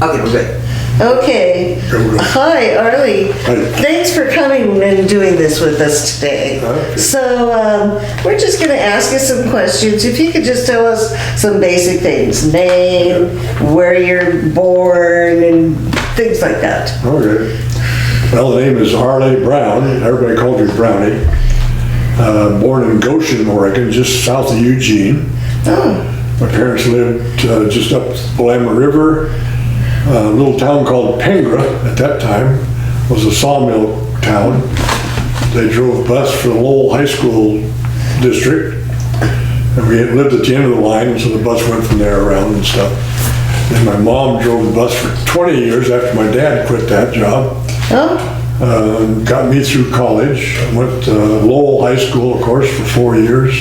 Okay, we're good. Okay. Hi, Arlie. Hi. Thanks for coming and doing this with us today. Okay. So, we're just going to ask you some questions. If you could just tell us some basic things. Name, where you're born, and things like that. Okay. Well, the name is Arlie Brown. Everybody calls me Brownie. Born in Goshen, Oregon, just south of Eugene. Oh, My parents lived just up the Willamette River. A little town called Pengra at that time was a sawmill town. They drove a bus for the Lowell High School district. And we had lived at the end of the line, so the bus went from there around and stuff. And my mom drove the bus for 20 years after my dad quit that job. oh, Got me through college. I went to Lowell High School, of course, for 4 years.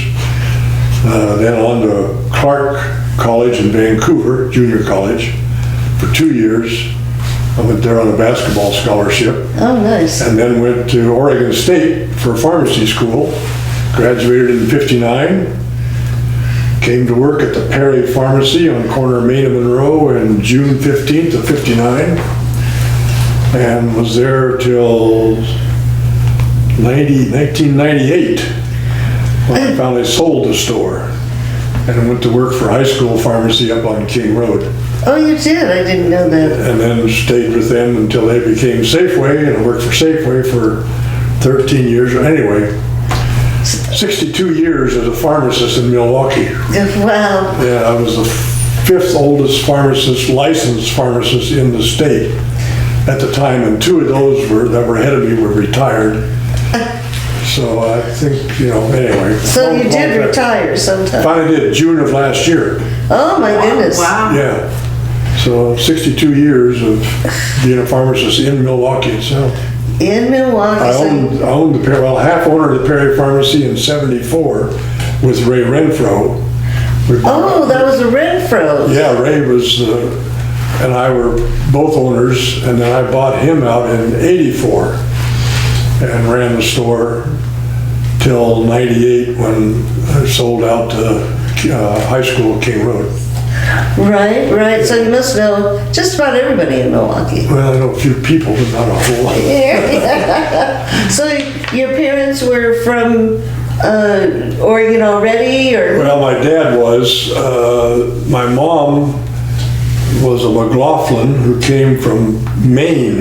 Then on to Clark College in Vancouver, junior college, for 2 years. I went there on a basketball scholarship. oh, nice. And then went to Oregon State for pharmacy school. Graduated in '59. Came to work at the Perry Pharmacy on corner of Main and Monroe in June 15th of '59. And was there till 1998 when I finally sold the store. And went to work for high school pharmacy up on King Road. Oh, you did? I didn't know that. And then stayed with them until they became Safeway, and I worked for Safeway for 13 years. Anyway, 62 years as a pharmacist in Milwaukie. Wow. Yeah, I was the fifth oldest pharmacist, licensed pharmacist in the state at the time, and two of those that were ahead of me were retired. So I think, anyway. So you did retire sometime? Finally did, June of last year. Oh, my goodness. Wow. Yeah. So 62 years of being a pharmacist in Milwaukie itself. In Milwaukee. I so- owned the Perry, half owner of the Perry Pharmacy in '74 with Ray Renfro. Oh, that was a Renfro. Yeah, Ray was, and I were both owners, and then I bought him out in '84 and ran the store till '98 when I sold out to high school King Road. Right, right. So you must know just about everybody in Milwaukee. Well, I know a few people, but not a whole lot. So your parents were from Oregon already, or? Well, my dad was. My mom was a McLaughlin who came from Maine.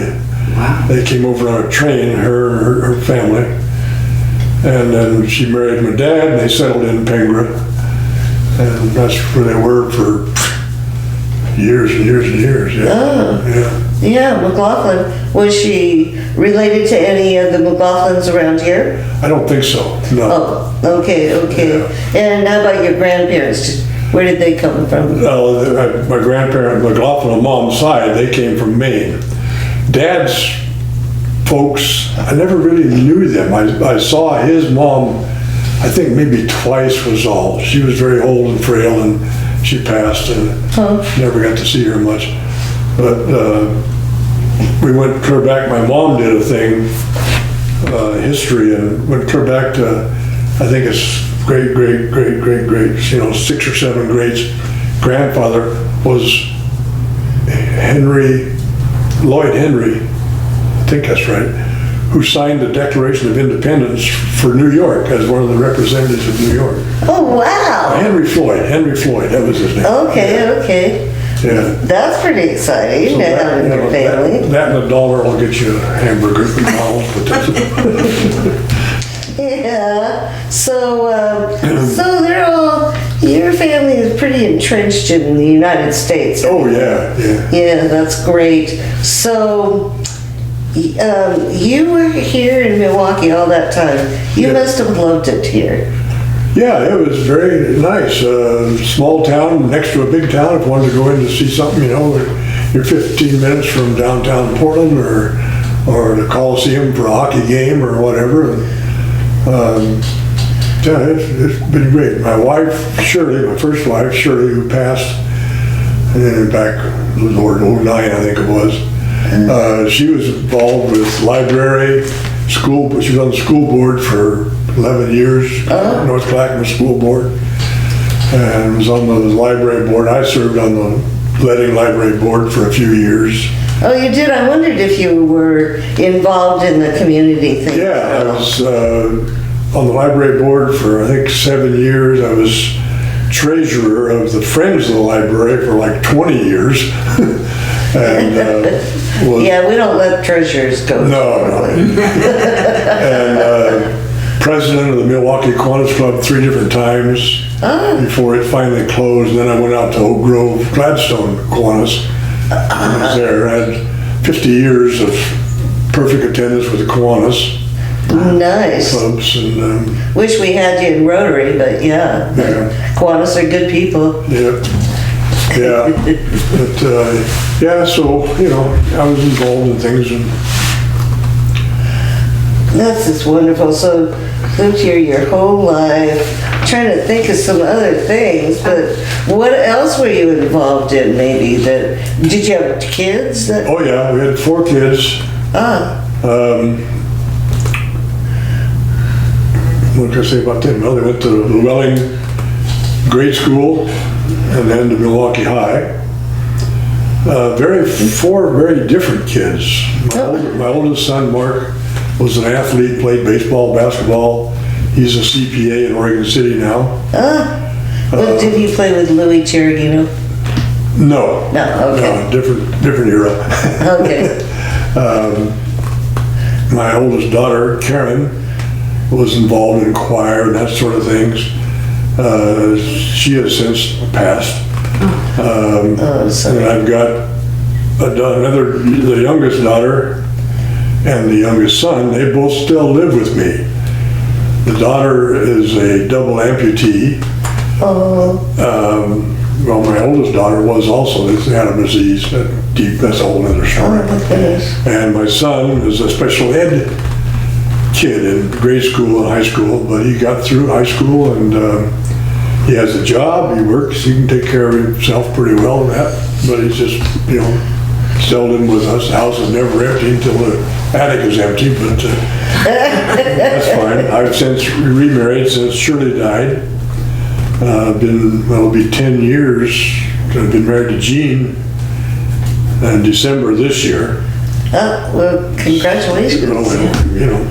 Wow. They came over on a train, her and her family. And then she married my dad, and they settled in Pengra. And that's where they were for years and years and years. Yeah. Oh. Yeah. Yeah, McLaughlin. Was she related to any of the McLaughlins around here? I don't think so. No. Oh, okay, okay. Yeah. And how about your grandparents? Where did they come from? My grandparent, McLaughlin on mom's side, they came from Maine. Dad's folks, I never really knew them. I saw his mom, I think maybe twice was all. She was very old and frail, and she passed, and never got to see her much. But we went clear back. My mom did a thing, history, and went clear back to, I think it's great, 6 or 7 greats. Grandfather was Lloyd Henry, I think that's right, who signed the Declaration of Independence for New York as one of the representatives of New York. Oh, wow. Henry Floyd, that was his name. Okay, okay. Yeah. That's pretty exciting So to have in your family. that and $1 will get you a hamburger from McDonald's. But that's Yeah. So, so they're all, your family is pretty entrenched in the United States. oh, yeah. Yeah, that's great. So, you were here in Milwaukee all that time. You Yeah. must have loved it here. Yeah, it was very nice. Small town next to a big town. If you wanted to go in to see something, you're 15 minutes from downtown Portland or the Coliseum for a hockey game or whatever. And, yeah, it's been great. My wife, Shirley, my first wife, Shirley, who passed back, Lord, '09, I think it was. She was involved with library, school, but she was on the school board for 11 years, North Clackamas School Board, and was on the library board. I served on the letting library board for a few years. Oh, you did? I wondered if you were involved in the community thing. Yeah, I was on the library board for, I think, 7 years. I was treasurer of the Friends of the Library for like 20 years. And yeah, we don't let treasurers go. No. And president of the Milwaukie Kiwanis Club 3 different times before it finally closed. And then I went out to Oak Grove Gladstone Kiwanis. I was there. I had 50 years of perfect attendance with the Kiwanis Nice. clubs. And Wish we had you in Rotary, but yeah. Kiwanis are good people. yeah. But yeah, so, you know, I was involved in things. And That's just wonderful. So lived here your whole life. Trying to think of some other things, but what else were you involved in? Maybe did you have kids? oh yeah, we had 4 kids. What can I say about them? Well, they went to Llewellyn grade school and then to Milwaukie High. 4 very different kids. My oldest son, Mark, was an athlete, played baseball, basketball. He's a CPA in Oregon City now. But did he play with Louis Cherubino? No. No, okay. No, different era. Okay. My oldest daughter, Karen, was involved in choir and that sort of things. She has since passed. And I've got the youngest daughter and the youngest son. They both still live with me. The daughter is a double amputee. Well, my oldest daughter was also, had a disease. That's a whole other story. And my son is a special ed kid in grade school and high school, but he got through high school and he has a job, he works, he can take care of himself pretty well in that, but he's just, you know, seldom with us. The house is never empty until the attic is empty, but that's fine. I've since remarried since Shirley died. It'll be 10 years. I've been married to Jean in December this year. Oh, well, congratulations. You know,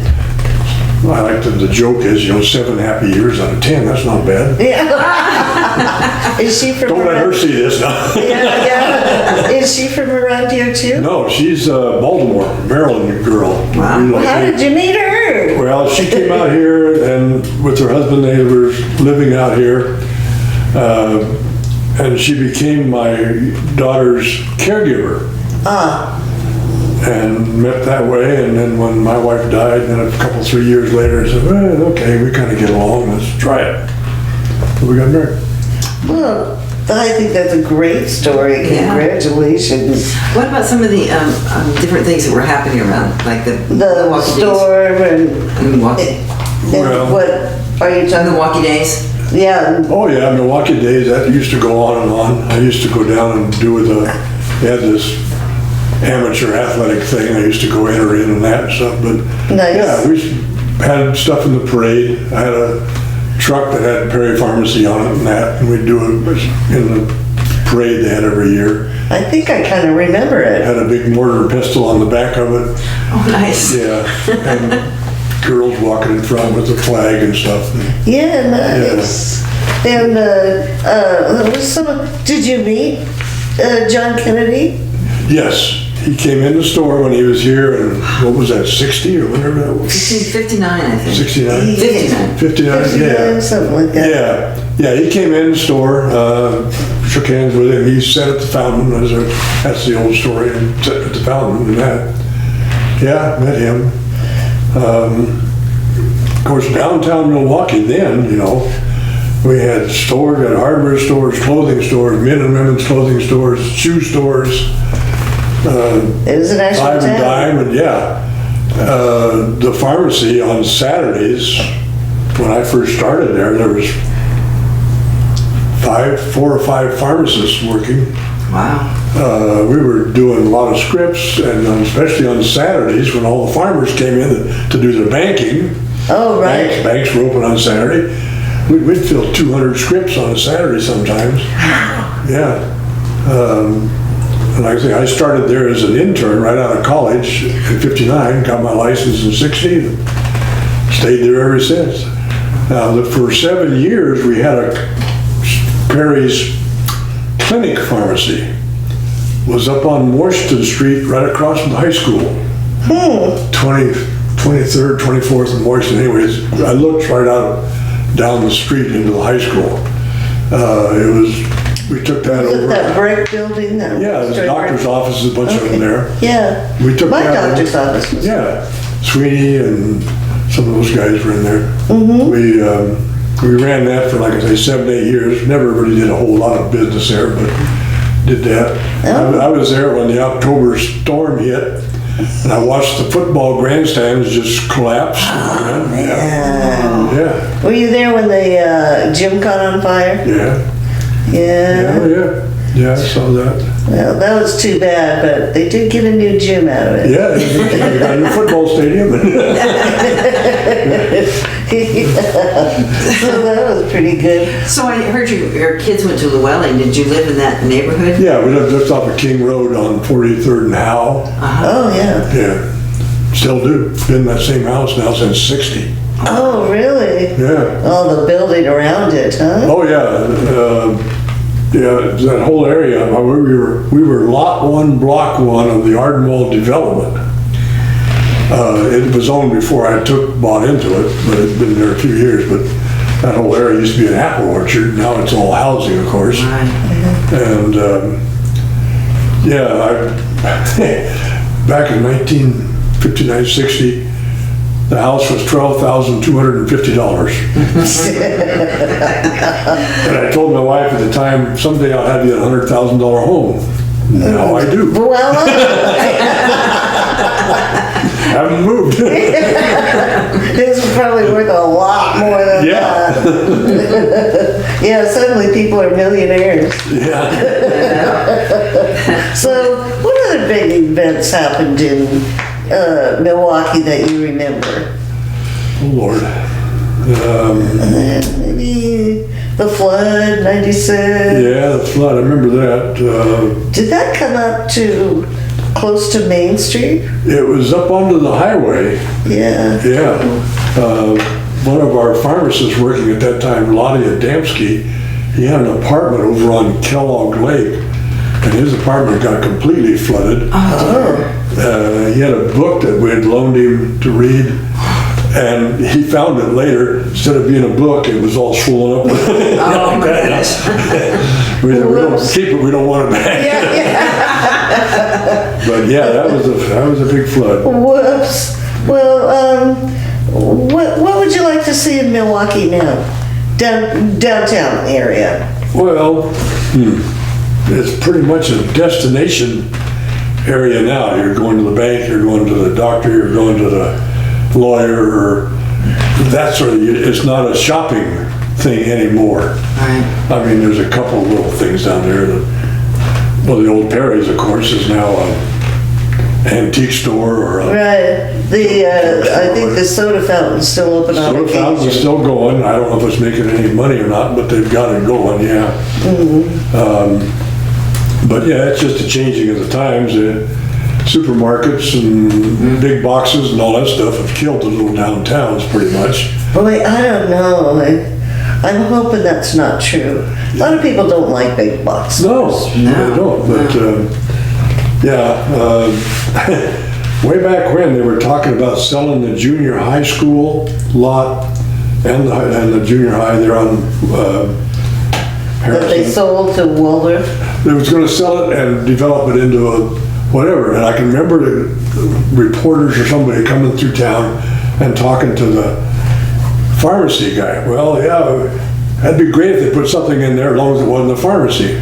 I like the joke is, 7 happy years out of 10, that's not bad. Yeah. Is she from Don't let her see this now. Yeah. Is she from around here too? No, she's a Baltimore, Maryland girl. Wow. How did you meet her? Well, she came out here and with her husband, they were living out here. And she became my daughter's caregiver. And met that way, and then when my wife died, then a couple, 3 years later, I said, well, okay, we kind of get along, let's try it. So we got married. Well, I think that's a great story. Congratulations. What about some of the different things that were happening around, like the Milwaukee storm days? Milwaukee. Well, what are you talking about? Milwaukee days? Yeah. Oh yeah, Milwaukee days, that used to go on and on. I used to go down and do they had this amateur athletic thing. I used to go enter in and that and stuff, but nice. Yeah, we had stuff in the parade. I had a truck that had Perry Pharmacy on it and that, and we'd do it in the parade they had every year. I think I kind of remember it. Had a big mortar and pistol on the back of it. Oh, nice. Yeah, and girls walking in front with the flag and stuff. Yeah, nice. Yeah. And did you meet John Kennedy? Yes. He came in the store when he was here, and what was that, 60 or whatever that was? 59, I think. 69? 59. 59, yeah. Something like that. Yeah, he came in the store, shook hands with him. He sat at the fountain. That's the old story, and sat at the fountain and that. Yeah, met him. Of course, downtown Milwaukee then, we had stores, we had hardware stores, clothing stores, men and women's clothing stores, shoe stores. It was an actual Five and town. dime, and the pharmacy on Saturdays, when I first started there was 4 or 5 pharmacists working. Wow. We were doing a lot of scripts, and especially on Saturdays when all the farmers came in to do their banking. Oh, right. Banks were open on Saturday. We'd fill 200 scripts on a Saturday sometimes. Yeah. And like I say, I started there as an intern right out of college in '59, got my license in '60, and stayed there ever since. Now, for 7 years, we had a Perry's Clinic Pharmacy. Was up on Washington Street, right across from the high school. 23rd, 24th and Washington. Anyways, I looked right out down the street into the high school. We took that Was it over. that brick building? That Yeah, there's a doctor's office, a bunch of them there. Yeah. We took My that over. doctor's office was. Yeah, Sweeney and some of those guys were in there. We ran that for, like I say, 7, 8 years. Never really did a whole lot of business there, but did that. Oh. I was there when the October storm hit, and I watched the football grandstands just collapse. Oh, man. Yeah, Were you there when the gym caught on fire? yeah, Yeah. yeah, I saw that. Well, that was too bad, but they did get a new gym out of it. Yeah, they got a new football stadium. So that was pretty good. So I heard your kids went to Llewellyn. Did you live in that neighborhood? Yeah, we lived just off of King Road on 43rd and Howe. Oh, yeah. Yeah, still do. Been in that same house now since '60. Oh, really? Yeah. Oh, the building around it, huh? Oh, yeah. Yeah, that whole area. We were lot 1, block 1 of the Ardenwall development. It was owned before I bought into it, but it'd been there a few years. But that whole area used to be an apple orchard. Now it's all housing, of course. Right. And yeah, back in 1959, 60, the house was $12,250. And I told my wife at the time, someday I'll have you a $100,000 home. Now I do. Well, Haven't moved. this is probably worth a lot more than Yeah. that. Yeah, suddenly people are millionaires. Yeah. So, what other big events happened in Milwaukie that you remember? Oh, Lord. Maybe the flood, 96. Yeah, the flood, I remember that. Did that come up to close to Main Street? It was up onto the highway. Yeah. Yeah. One of our pharmacists working at that time, Lottie Adamski, he had an apartment over on Kellogg Lake, and his apartment got completely flooded. He had a book that we had loaned him to read, and he found it later. Instead of being a book, it was all swollen up. Oh, my goodness. We said, we don't keep it, we don't want it back. But yeah, that was a big flood. Whoops. Well, what would you like to see in Milwaukie now? Downtown area. Well, it's pretty much a destination area now. You're going to the bank, you're going to the doctor, you're going to the lawyer, or that sort of, it's not a shopping thing anymore. Right. I mean, there's a couple of little things down there. Well, the old Perry's, of course, is now an antique store or a Right. I think the soda fountain's still open on soda fountain's occasion. still going. I don't know if it's making any money or not, but they've got it going, yeah. But yeah, it's just a changing of the times. Supermarkets and big boxes and all that stuff have killed the little downtowns pretty much. Boy, I don't know. I'm hoping that's not true. A lot of people don't like big boxes. No, they don't. But way back when they were talking about selling the junior high school lot and the junior high there on That they Harrison. sold to Waldorf. They was going to sell it and develop it into a whatever. And I can remember the reporters or somebody coming through town and talking to the pharmacy guy. Well, yeah, that'd be great if they put something in there as long as it wasn't a pharmacy.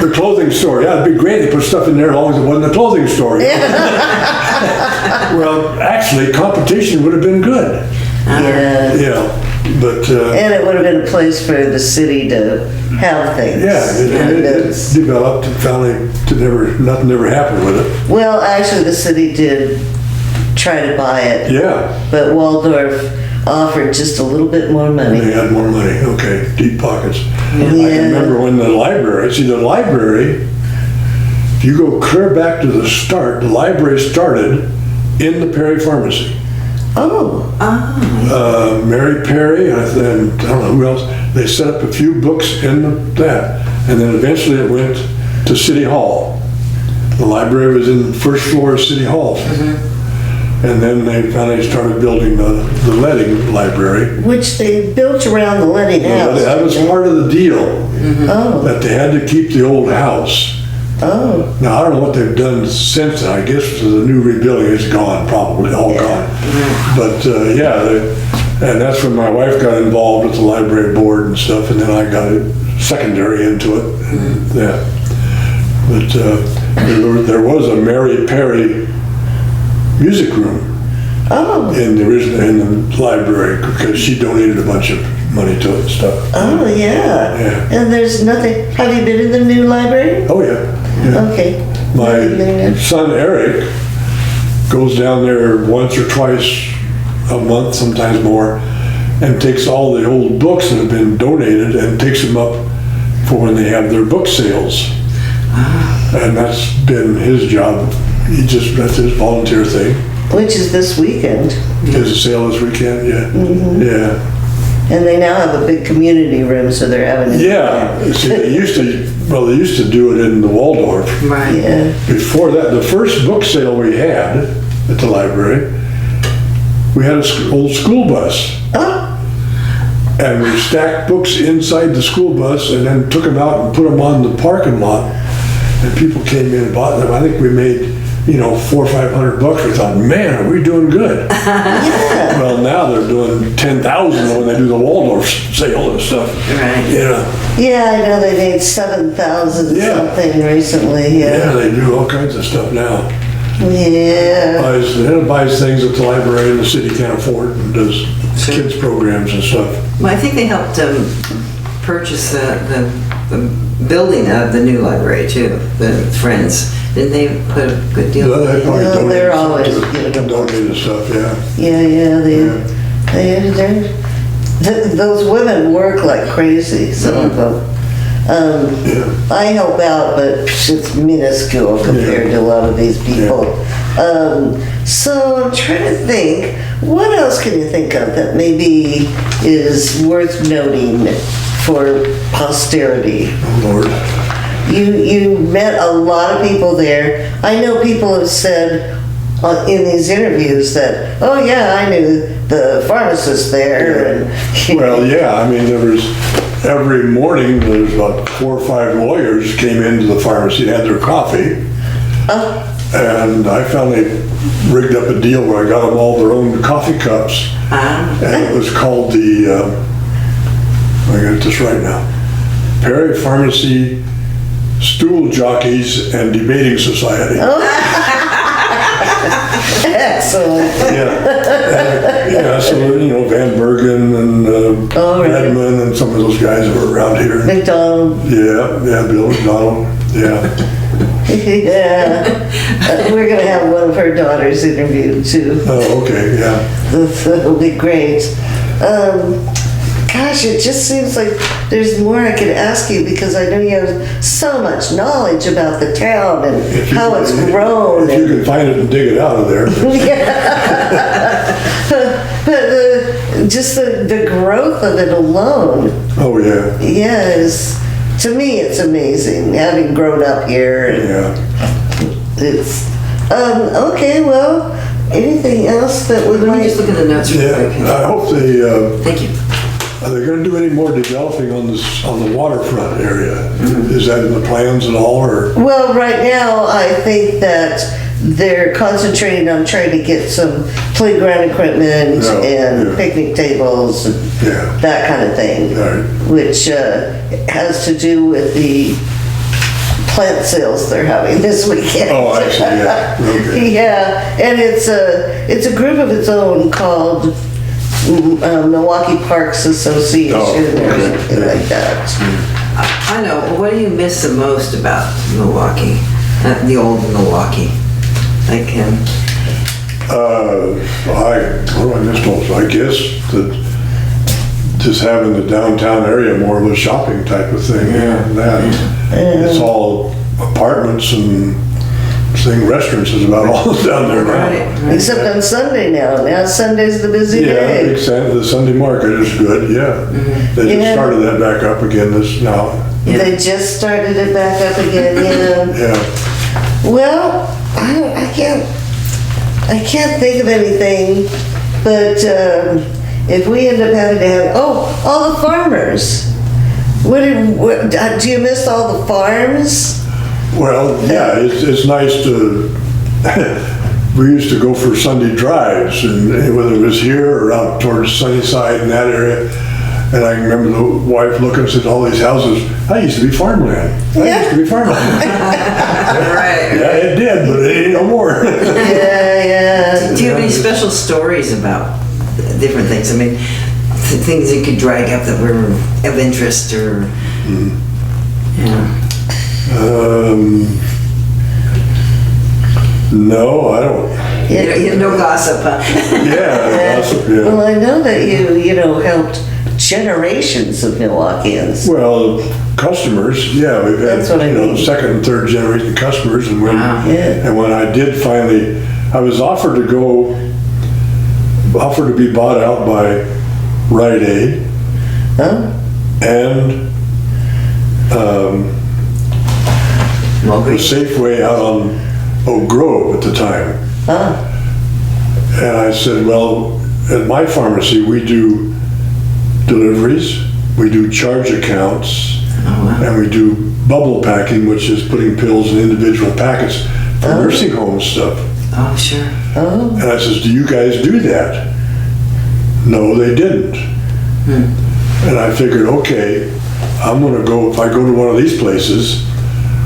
The clothing store, yeah, it'd be great if they put stuff in there as long as it wasn't a clothing store. Well, actually, competition would have been good. Yeah. Yeah, but And it would have been a place for the city to have things. yeah, it developed and finally nothing ever happened with it. Well, actually, the city did try to buy it. Yeah, But Waldorf offered just a little bit more money. They had more money, okay, deep pockets. Yeah. I can remember when the library, if you go clear back to the start, the library started in the Perry Pharmacy. Oh, Mary Perry, and I don't know who else, they set up a few books in that, and then eventually it went to City Hall. The library was in the first floor of City Hall. And then they finally started building the letting library. which they built around the letting house. That was part of the deal, Oh, that they had to keep the old house. oh, Now, I don't know what they've done since then. I guess the new rebuilding is gone, probably, all gone. But, and that's when my wife got involved with the library board and stuff, and then I got secondary into it. Yeah. But there was a Mary Perry music room oh, in the library, because she donated a bunch of money to it and stuff. oh, yeah. Yeah. And there's nothing, have you been in the new library? Oh, yeah. Okay. My son Eric goes down there once or twice a month, sometimes more, and takes all the old books that have been donated and takes them up for when they have their book sales. And that's been his job. That's his volunteer thing. Which is this weekend. There's a sale this weekend, yeah. Yeah. And they now have a big community room, so they're having it. Yeah, see, they used to do it in the Waldorf. Right. Yeah. Before that, the first book sale we had at the library, we had an old school bus. Oh, And we stacked books inside the school bus and then took them out and put them on the parking lot. And people came in and bought them. I think we made, $400 or $500. We thought, man, are we doing good? yeah. Well, now they're doing 10,000 when they do the Waldorf sale and stuff. Right. Yeah, I know they made 7,000 Yeah. something recently, Yeah, yeah. they do all kinds of stuff now. Yeah. Buys things that the library and the city can't afford, and does kids programs and stuff. Well, I think they helped purchase the building of the new library too, the Friends. Didn't they put a good deal? They probably Well, donate they're stuff always to- giving them. donated stuff, yeah. Those women work like crazy, some of them. I help out, but it's minuscule compared to a lot of these people. So I'm trying to think, what else can you think of that maybe is worth noting for posterity? Oh, Lord. You met a lot of people there. I know people have said in these interviews that, oh yeah, I knew the pharmacist there. And, Well, yeah, I mean, every morning, there's about 4 or 5 lawyers came into the pharmacy, had their coffee. And I finally rigged up a deal where I got them all their own coffee cups. And it was called I got this right now, Perry Pharmacy Stool Jockeys and Debating Society. Excellent. Yeah, so, Van Bergen and right. Redmond and some of those guys that were around here. McDonald. Yeah, Bill McDonald, yeah. Yeah. We're going to have one of her daughters interviewed too. Oh, okay, yeah. That'll be great. Gosh, it just seems like there's more I could ask you because I know you have so much knowledge about the town and how it's grown. If you can find it and dig it out of there. But just the growth of it alone, Oh, yeah, to me, it's amazing, having grown up here. And yeah. it's, okay, well, anything else that would Let me just look at the notes real Yeah, quick. I hope Thank you. are they gonna do any more developing on the waterfront area? Is that in the plans at all, or? Well, right now, I think that they're concentrating on trying to get some playground equipment Yeah, and yeah. picnic tables and Yeah. that kind of thing, Right. which has to do with the plant sales they're having this weekend. Oh, I see, yeah, okay. Yeah, and it's a group of its own called Milwaukie Parks Association Oh, or okay, something yeah. like that. I know. What do you miss the most about Milwaukee? The old Milwaukee. Like, What do I miss most? I guess that just having the downtown area more of a shopping type of thing. Yeah, that. It's all apartments and restaurants is about all down there now. Right. Except on Sunday now. Now Sunday's the busy day. Yeah, the Sunday market is good, yeah. They just started that back up again now. Yeah. They just started it back up again, yeah. Yeah. Well, I can't think of anything, but if we end up having to have, all the farmers. Do you miss all the farms? Well, yeah, it's nice to, we used to go for Sunday drives, and whether it was here or out towards Sunnyside in that area, and I remember the wife looking and said, all these houses, that used to be farmland. That used to be farmland. Right. Yeah, it did, but it ain't no more. Yeah. Do you have any special stories about different things? I mean, things you could drag up that were of interest or, yeah. No, I don't. You have no gossip, huh? Yeah, gossip, Well, yeah. I know that you helped generations of Milwaukeeans. Well, customers, yeah, we've had, That's what I mean. second and third generation customers, and when, Wow. Yeah. and when I did finally, I was offered to be bought out by Rite Aid Huh? and Milwaukie. Safeway out on Oak Grove at the time. Huh? And I said, well, at my pharmacy, we do deliveries, we do charge accounts, and we do bubble packing, which is putting pills in individual packets for nursing home stuff. Oh, sure. Oh. And I says, do you guys do that? No, they didn't. And I figured, okay, I'm gonna go, if I go to one of these places,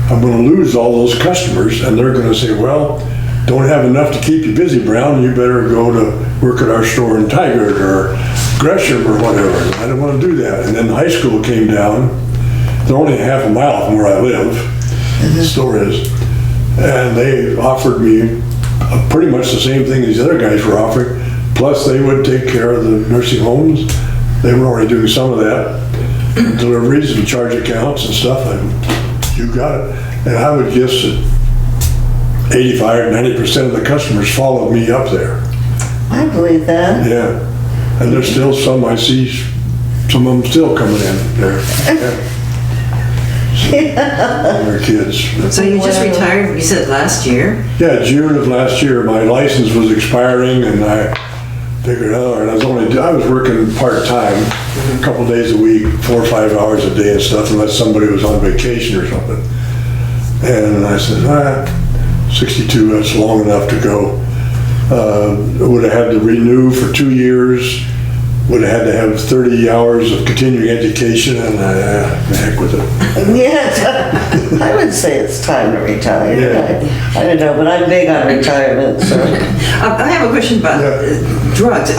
I'm gonna lose all those customers, and they're gonna say, well, don't have enough to keep you busy, Brown, you better go to work at our store in Tigard or Gresham or whatever. And I didn't wanna do that. And then high school came down, they're only half a mile from where I live, the store is, and they offered me pretty much the same thing these other guys were offering, plus they would take care of the nursing homes. They were already doing some of that, deliveries and charge accounts and stuff, and you got it. And I would guess that 85, 90% of the customers followed me up there. I believe that. Yeah. And there's still some, I see some of them still coming in there. And their kids. So you just retired, you said last year? Yeah, June of last year, my license was expiring, and I figured, and I was working part-time, a couple days a week, 4 or 5 hours a day and stuff, unless somebody was on vacation or something. And I said, 62, that's long enough to go. Would have had to renew for 2 years, would have had to have 30 hours of continuing education, and the heck with it. Yeah, I would say it's time to retire. Yeah. I don't know, but I'm big on retirement, so. I have a question about drugs.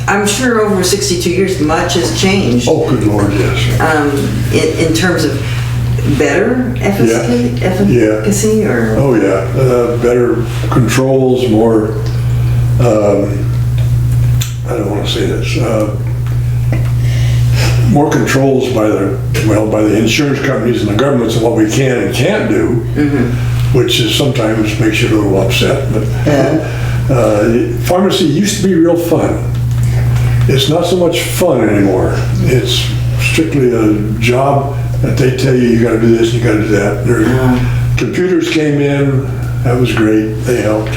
I'm sure over 62 years, much has changed. Oh, good Lord, yes. In terms of better Yeah. efficacy or? Oh, yeah, better controls, more, I don't want to say this, more controls by the insurance companies and the governments on what we can and can't do, which is sometimes makes you a little upset, but pharmacy used to be real fun. It's not so much fun anymore. It's strictly a job that they tell you, you gotta do this, you gotta do that. Computers came in, that was great, they helped.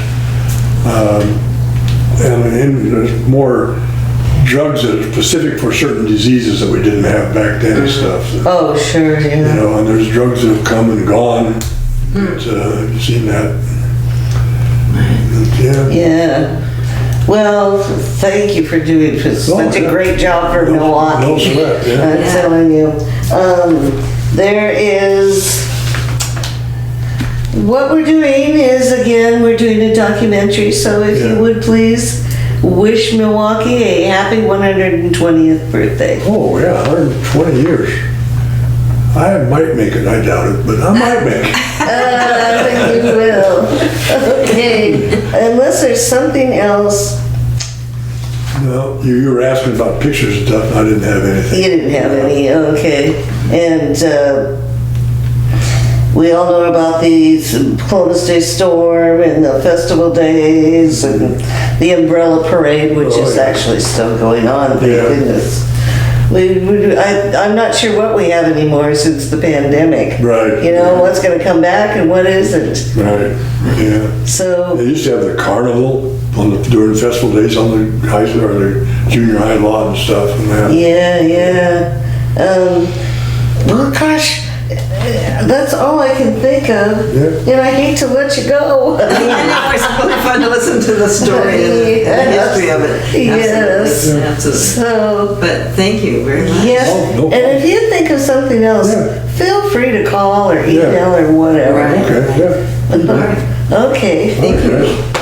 And there's more drugs that are specific for certain diseases that we didn't have back then and stuff. Oh, sure, You yeah. know, and there's drugs that have come and gone. I've seen that. Yeah. Yeah. Well, thank you for doing such a great job for Milwaukee. No sweat, yeah. I'm telling you. There is, what we're doing is, again, we're doing a documentary, so if you would please wish Milwaukie a happy 120th birthday. Oh, yeah, 120 years. I might make it, I doubt it, but I might make it. I think you will. Okay, unless there's something else No, you were asking about pictures and stuff, and I didn't have anything. You didn't have any, okay. And we all know about the Columbus Day Storm and the festival days and the umbrella parade, which Oh, is yeah. actually still going on, thank Yeah. goodness. I'm not sure what we have anymore since the pandemic. Right. You know, what's gonna come back and what isn't. Right, yeah. So, They used to have the carnival during festival days on the high, or the junior high lot and stuff and that. yeah. Well, gosh, that's all I can think of. Yeah. And I hate to let you go. I know, it's really fun to listen to the story and the history of it. Yes. Absolutely, absolutely. So, But thank you very much. yes, Oh, no and if you think of something else, Yeah. feel free to call or Yeah. email or whatever. Right. Okay, yeah. All right. Okay. Thank you. Okay.